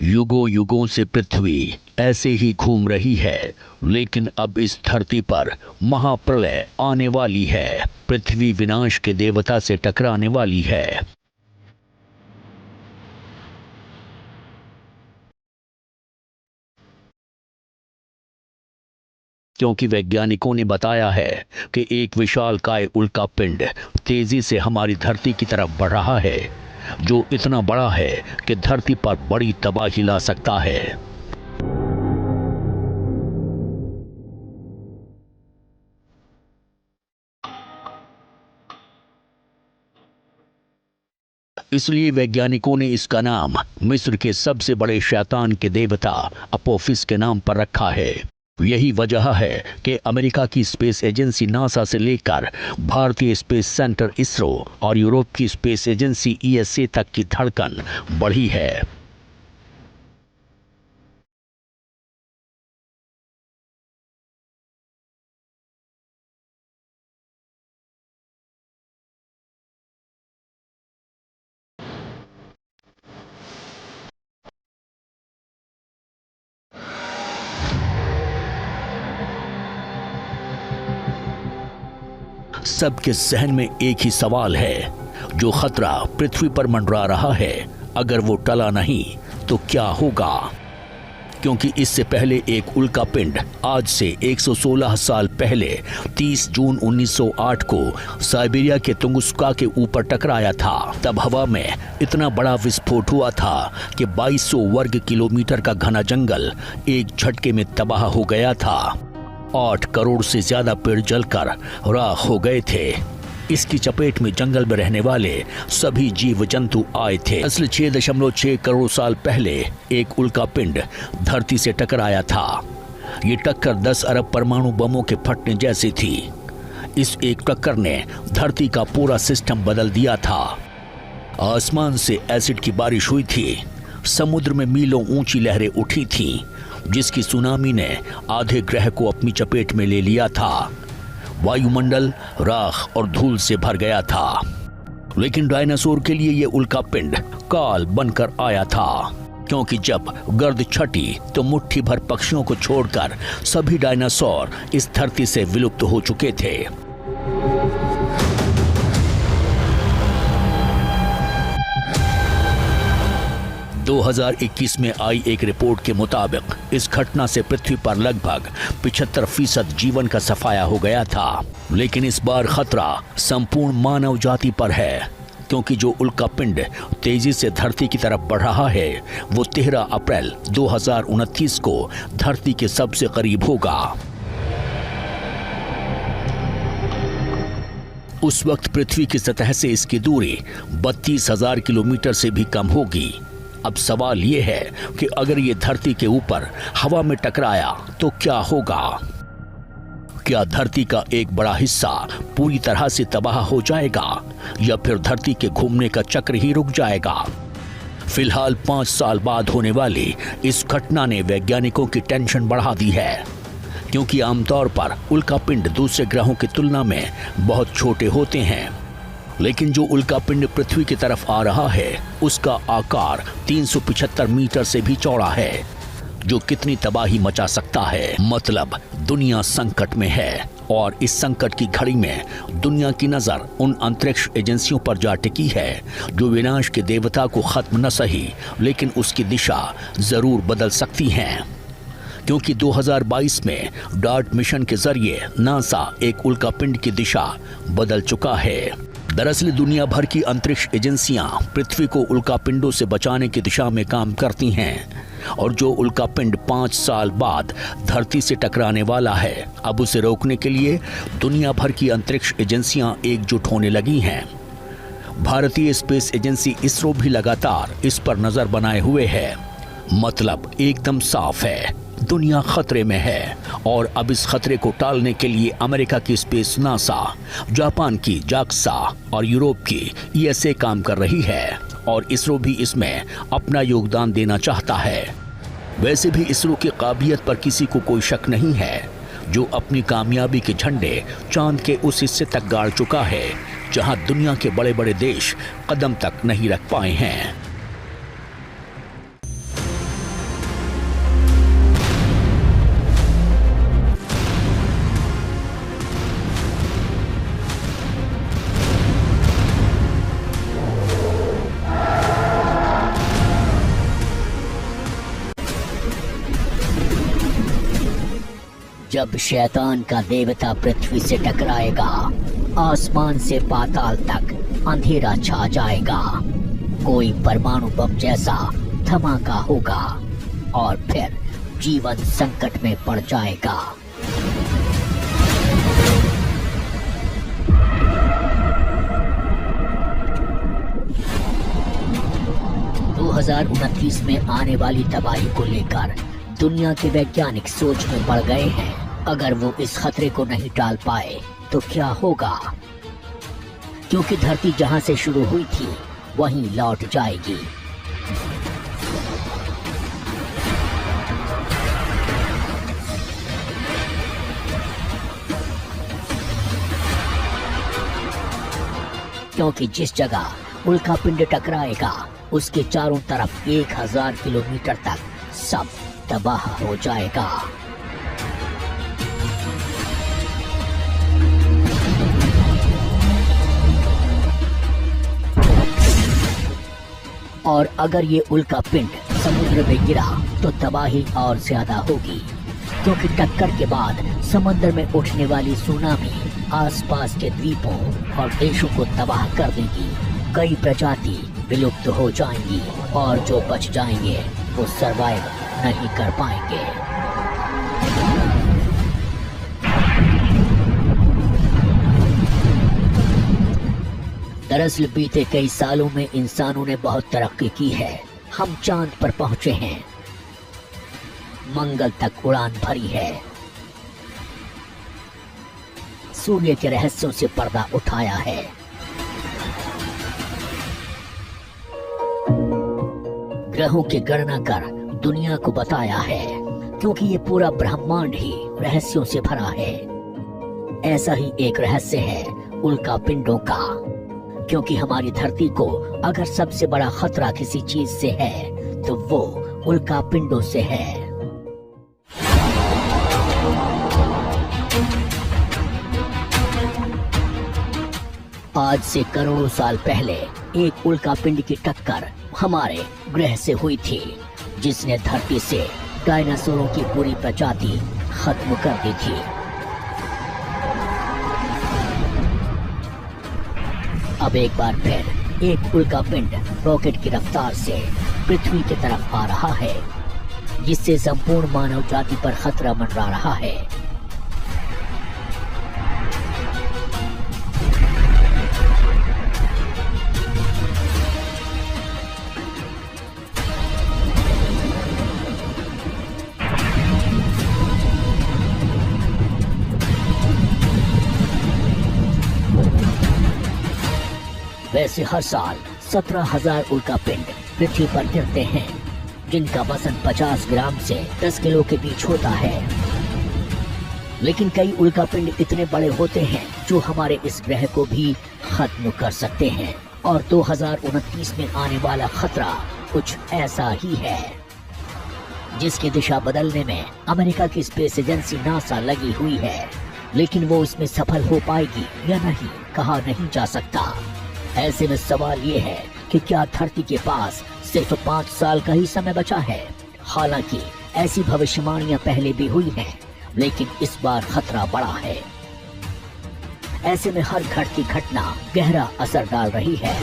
युगों युगों से पृथ्वी ऐसे ही घूम रही है, लेकिन अब इस धरती पर महाप्रलय आने वाली है। पृथ्वी विनाश के देवता से टकराने वाली है। क्योंकि वैज्ञानिकों ने बताया है कि एक विशालकाय उल्का पिंड तेजी से हमारी धरती की तरफ बढ़ रहा है, जो इतना बड़ा है कि धरती पर बड़ी तबाही ला सकता है। इसलिए वैज्ञानिकों ने इसका नाम मिस्र के सबसे बड़े शैतान के देवता अपोफिस के नाम पर रखा है। यही वजह है कि अमेरिका की स्पेस एजेंसी नासा से लेकर भारतीय स्पेस सेंटर इसरो और यूरोप की स्पेस एजेंसी ईएसए तक की धड़कन बढ़ी है। सबके जहन में एक ही सवाल है, जो खतरा पृथ्वी पर मंडरा रहा है, अगर वो टला नहीं तो क्या होगा। क्योंकि इससे पहले एक उल्का पिंड आज से 116 साल पहले 30 जून 1908 को साइबेरिया के तुंगुस्का के ऊपर टकराया था। तब हवा में इतना बड़ा विस्फोट हुआ था कि 2200 वर्ग किलोमीटर का घना जंगल एक झटके में तबाह हो गया था। 8 करोड़ से ज्यादा पेड़ जलकर राख हो गए थे। इसकी चपेट में जंगल में रहने वाले सभी जीव जंतु आए थे। असल 6.6 करोड़ साल पहले एक उल्का पिंड धरती से टकराया था। ये टक्कर 10 अरब परमाणु बमों के फटने जैसी थी। इस एक टक्कर ने धरती का पूरा सिस्टम बदल दिया था। आसमान से एसिड की बारिश हुई थी। समुद्र में मीलों ऊंची लहरें उठी थीं, जिसकी सुनामी ने आधे ग्रह को अपनी चपेट में ले लिया था। वायुमंडल राख और धूल से भर गया था। लेकिन डायनासोर के लिए यह उल्का पिंड काल बनकर आया था, क्योंकि जब गर्द छटी तो मुट्ठी भर पक्षियों को छोड़कर सभी डायनासोर इस धरती से विलुप्त हो चुके थे। 2021 में आई एक रिपोर्ट के मुताबिक इस घटना से पृथ्वी पर लगभग 75% जीवन का सफाया हो गया था। लेकिन इस बार खतरा संपूर्ण मानव जाति पर है, क्योंकि जो उल्का पिंड तेजी से धरती की तरफ बढ़ रहा है वो 13 अप्रैल 2029 को धरती के सबसे करीब होगा। उस वक्त पृथ्वी की सतह से इसकी दूरी 32,000 किलोमीटर से भी कम होगी। अब सवाल ये है कि अगर ये धरती के ऊपर हवा में टकराया तो क्या होगा। क्या धरती का एक बड़ा हिस्सा पूरी तरह से तबाह हो जाएगा, या फिर धरती के घूमने का चक्र ही रुक जाएगा। फिलहाल 5 साल बाद होने वाली इस घटना ने वैज्ञानिकों की टेंशन बढ़ा दी है, क्योंकि आमतौर पर उल्का पिंड दूसरे ग्रहों की तुलना में बहुत छोटे होते हैं। लेकिन जो उल्का पिंड पृथ्वी की तरफ आ रहा है उसका आकार 375 मीटर से भी चौड़ा है, जो कितनी तबाही मचा सकता है। मतलब दुनिया संकट में है, और इस संकट की घड़ी में दुनिया की नजर उन अंतरिक्ष एजेंसियों पर जा टिकी है जो विनाश के देवता को खत्म न सही लेकिन उसकी दिशा जरूर बदल सकती हैं। क्योंकि 2022 में डार्ट मिशन के जरिए नासा एक उल्का पिंड की दिशा बदल चुका है। दरअसल दुनिया भर की अंतरिक्ष एजेंसियां पृथ्वी को उल्का पिंडों से बचाने की दिशा में काम करती हैं, और जो उल्का पिंड 5 साल बाद धरती से टकराने वाला है, अब उसे रोकने के लिए दुनिया भर की अंतरिक्ष एजेंसियां एकजुट होने लगी हैं। भारतीय स्पेस एजेंसी इसरो भी लगातार इस पर नजर बनाए हुए है। मतलब एकदम साफ है, दुनिया खतरे में है, और अब इस खतरे को टालने के लिए अमेरिका की स्पेस नासा, जापान की जाक्सा और यूरोप की ईएसए काम कर रही है, और इसरो भी इसमें अपना योगदान देना चाहता है। वैसे भी इसरो की काबिलियत पर किसी को कोई शक नहीं है, जो अपनी कामयाबी के झंडे चांद के उस हिस्से तक गाड़ चुका है जहां दुनिया के बड़े बड़े देश कदम तक नहीं रख पाए हैं। जब शैतान का देवता पृथ्वी से टकराएगा, आसमान से पाताल तक अंधेरा छा जाएगा। कोई परमाणु बम जैसा धमाका होगा और फिर जीवन संकट में पड़ जाएगा। 2029 में आने वाली तबाही को लेकर दुनिया के वैज्ञानिक सोच में पड़ गए हैं। अगर वो इस खतरे को नहीं टाल पाए तो क्या होगा? क्योंकि धरती जहां से शुरू हुई थी वहीं लौट जाएगी। क्योंकि जिस जगह उल्कापिंड टकराएगा उसके चारों तरफ 1000 किलोमीटर तक सब तबाह हो जाएगा। और अगर ये उल्कापिंड समुद्र में गिरा तो तबाही और ज्यादा होगी, क्योंकि टक्कर के बाद समंदर में उठने वाली सुनामी आसपास के द्वीपों और देशों को तबाह कर देगी। कई प्रजाति विलुप्त हो जाएंगी और जो बच जाएंगे वो सरवाइव नहीं कर पाएंगे। दरअसल बीते कई सालों में इंसानों ने बहुत तरक्की की है। हम चांद पर पहुंचे हैं, मंगल तक उड़ान भरी है, सूर्य के रहस्यों से पर्दा उठाया है, ग्रहों की गणना कर दुनिया को बताया है, क्योंकि ये पूरा ब्रह्मांड ही रहस्यों से भरा है। ऐसा ही एक रहस्य है उल्कापिंडों का, क्योंकि हमारी धरती को अगर सबसे बड़ा खतरा किसी चीज से है तो वो उल्कापिंडों से है। आज से करोड़ों साल पहले एक उल्कापिंड की टक्कर हमारे ग्रह से हुई थी, जिसने धरती से डायनासोरों की पूरी प्रजाति खत्म कर दी थी। अब एक बार फिर एक उल्कापिंड रॉकेट की रफ्तार से पृथ्वी की तरफ आ रहा है, जिससे संपूर्ण मानव जाति पर खतरा मंडरा रहा है। वैसे हर साल 17,000 उल्कापिंड पृथ्वी पर गिरते हैं, जिनका वजन 50 ग्राम से 10 किलो के बीच होता है। लेकिन कई उल्कापिंड इतने बड़े होते हैं जो हमारे इस ग्रह को भी खत्म कर सकते हैं। और 2029 में आने वाला खतरा कुछ ऐसा ही है, जिसकी दिशा बदलने में अमेरिका की स्पेस एजेंसी नासा लगी हुई है। लेकिन वो इसमें सफल हो पाएगी या नहीं, कहा नहीं जा सकता। ऐसे में सवाल ये है कि क्या धरती के पास सिर्फ 5 साल का ही समय बचा है। हालांकि ऐसी भविष्यवाणियां पहले भी हुई हैं, लेकिन इस बार खतरा बड़ा है। ऐसे में हर घटती घटना गहरा असर डाल रही है।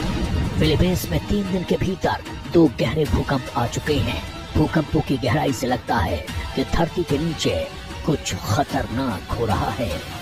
फिलीपींस में 3 दिन के भीतर 2 गहरे भूकंप आ चुके हैं। भूकंपों की गहराई से लगता है कि धरती के नीचे कुछ खतरनाक हो रहा है।